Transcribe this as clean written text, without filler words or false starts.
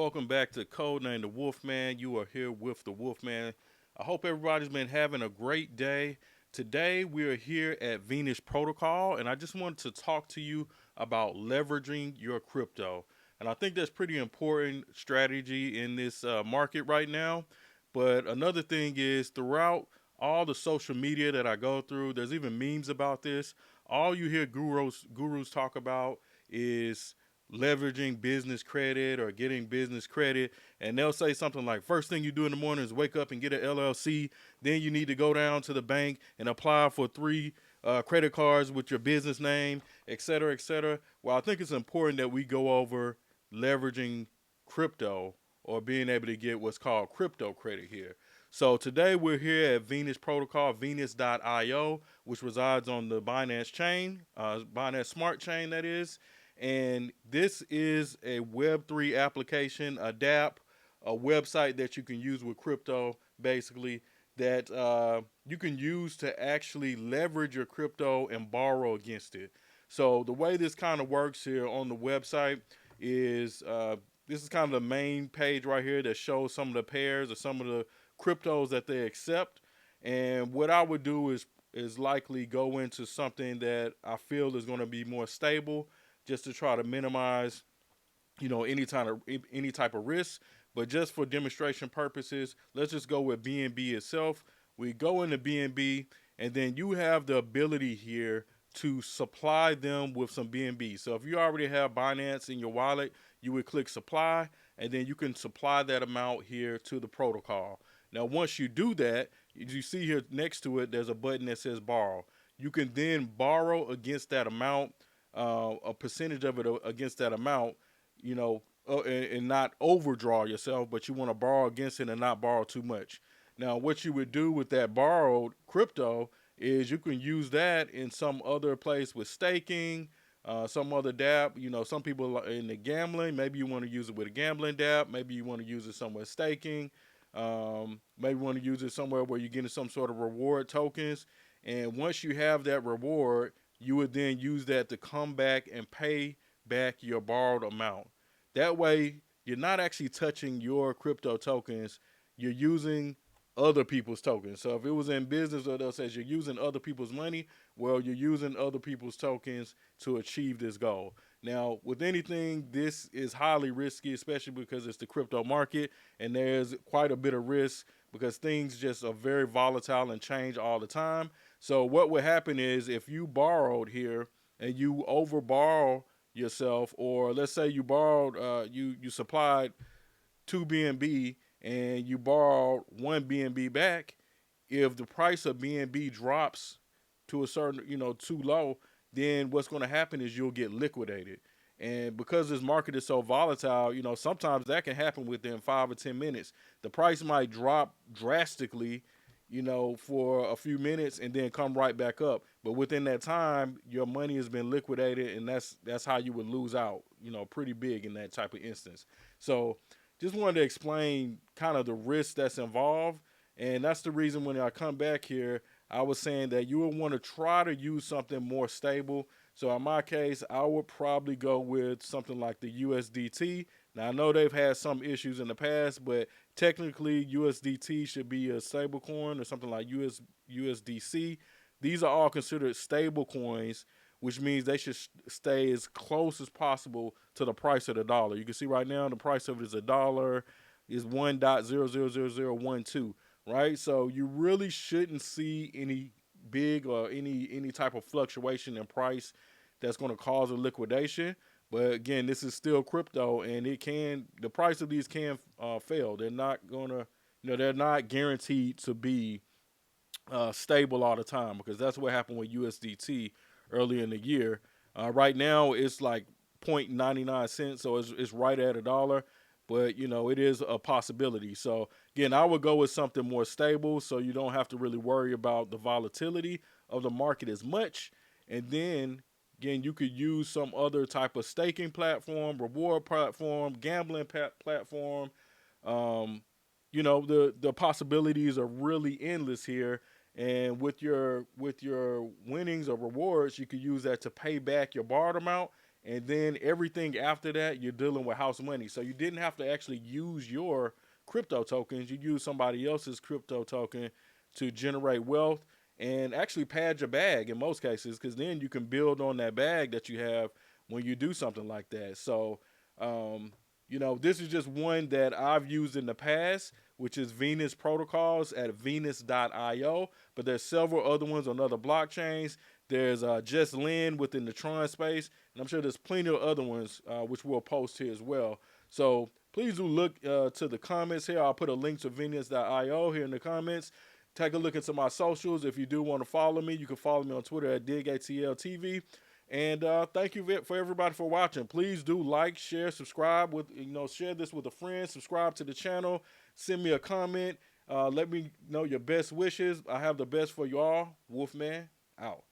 welcome back to Codename the Wolfman. You are here with the Wolfman. I hope everybody's been having a great day. Today we are here at Venus Protocol, and I just wanted to talk to you about leveraging your crypto. And I think that's pretty important strategy in this market right now. But another thing is throughout all the social media that I go through, there's even memes about this. All you hear gurus talk about is leveraging business credit or getting business credit, and they'll say something like first thing you do in the morning is wake up and get an LLC, then you need to go down to the bank and apply for three credit cards with your business name, et cetera, et cetera. Well, I think it's important that we go over leveraging crypto or being able to get what's called crypto credit here. So today we're here at Venus Protocol, Venus.io, which resides on the Binance chain, Binance Smart Chain, that is. And this is a Web3 application, a DApp, a website that you can use with crypto, basically, that you can use to actually leverage your crypto and borrow against it. So the way this kind of works here on the website is this is kind of the main page right here that shows some of the pairs or some of the cryptos that they accept. And what I would do is likely go into something that I feel is going to be more stable, just to try to minimize, any type of risk. But just for demonstration purposes, let's just go with BNB itself. We go into BNB, and then you have the ability here to supply them with some BNB. So if you already have Binance in your wallet, you would click supply, and then you can supply that amount here to the protocol. Now, once you do that, you see here next to it, there's a button that says borrow. You can then borrow against that amount, a percentage of it against that amount, and not overdraw yourself, but you want to borrow against it and not borrow too much. Now, what you would do with that borrowed crypto is you can use that in some other place with staking, some other DApp. Some people are in the gambling. Maybe you want to use it with a gambling DApp. Maybe you want to use it somewhere staking. Maybe you want to use it somewhere where you're getting some sort of reward tokens. And once you have that reward, you would then use that to come back and pay back your borrowed amount. That way, you're not actually touching your crypto tokens. You're using other people's tokens. So if it was in business or they'll say you're using other people's money, well, you're using other people's tokens to achieve this goal. Now, with anything, this is highly risky, especially because it's the crypto market, and there's quite a bit of risk because things just are very volatile and change all the time. So what would happen is if you borrowed here and you overborrow yourself, or let's say you borrowed, you supplied two BNB and you borrowed one BNB back, if the price of BNB drops to a certain, too low, then what's going to happen is you'll get liquidated. And because this market is so volatile, sometimes that can happen within 5 or 10 minutes. The price might drop drastically, for a few minutes and then come right back up. But within that time, your money has been liquidated, and that's how you would lose out, pretty big in that type of instance. So just wanted to explain kind of the risk that's involved. And that's the reason when I come back here, I was saying that you would want to try to use something more stable. So in my case, I would probably go with something like the USDT. Now I know they've had some issues in the past, but technically USDT should be a stable coin or something like USDC. These are all considered stable coins, which means they should stay as close as possible to the price of the dollar. You can see right now the price of it is a dollar is 1.000012, right? So you really shouldn't see any big or any type of fluctuation in price that's going to cause a liquidation. But again, this is still crypto, and the price of these can fail. They're not gonna, they're not guaranteed to be stable all the time, because that's what happened with USDT earlier in the year. Right now, it's like 0.99 cents, so it's right at a dollar. But it is a possibility. So again, I would go with something more stable, so you don't have to really worry about the volatility of the market as much. And then again, you could use some other type of staking platform, reward platform, gambling platform. Um, the possibilities are really endless here. And with your winnings or rewards, you could use that to pay back your borrowed amount. And then everything after that, you're dealing with house money. So you didn't have to actually use your crypto tokens. You use somebody else's crypto token to generate wealth and actually pad your bag in most cases, because then you can build on that bag that you have when you do something like that. So, um, this is just one that I've used in the past, which is Venus Protocols at Venus.io. But there's several other ones on other blockchains. There's Just Lynn within the Tron space, and I'm sure there's plenty of other ones which we'll post here as well. So please do look to the comments here. I'll put a link to Venus.io here in the comments. Take a look into my socials. If you do want to follow me, you can follow me on Twitter at DigATLTV. And thank you for everybody for watching. Please do like, share, subscribe share this with a friend. Subscribe to the channel. Send me a comment. Let me know your best wishes. I have the best for you all. Wolfman out.